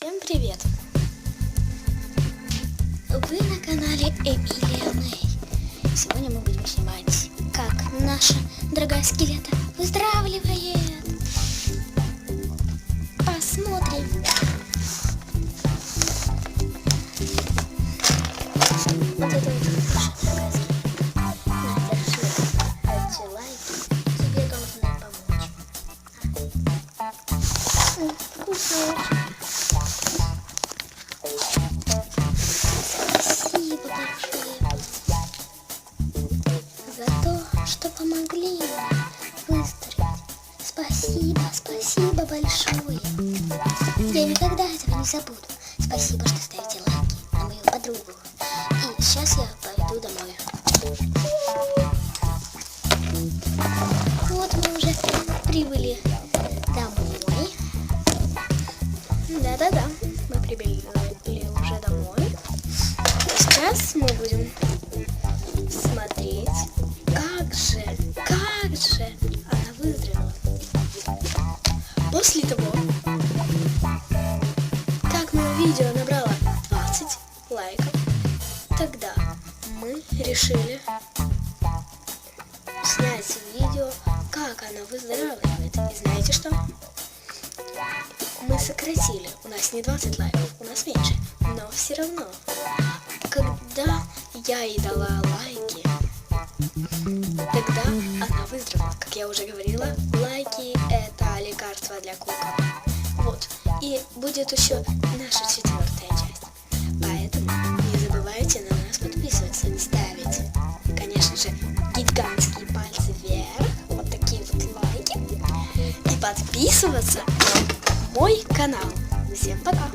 Всем привет! Вы на канале Эмилия Мэй. Сегодня мы будем снимать, как наша дорогая скелета выздоравливает. Посмотрим. Вот это вот наша дорогая скелета. На, держи. Ставьте лайки. Тебе должны помочь. Вкусно очень. Спасибо большое за то, что помогли мне выздороветь. Спасибо большое. Я никогда этого не забуду. Спасибо, что ставите лайки на мою подругу. И сейчас я пойду домой. Вот мы уже прибыли домой. Да-да-да, мы прибыли уже домой. Сейчас мы будем смотреть, как же она выздоровела. После того, как мое видео набрало 20 лайков, тогда мы решили снять видео, как она выздоравливает. И знаете что? Мы сократили. У нас не 20 лайков, у нас меньше. Но все равно, когда я ей дала лайки, тогда она выздоровела. Как я уже говорила, лайки — это лекарство для кукол. Вот. И будет еще наша 4-я часть. Поэтому не забывайте на нас подписываться, ставить, конечно же, гигантские пальцы вверх, вот такие вот лайки, и подписываться на мой канал. Всем пока!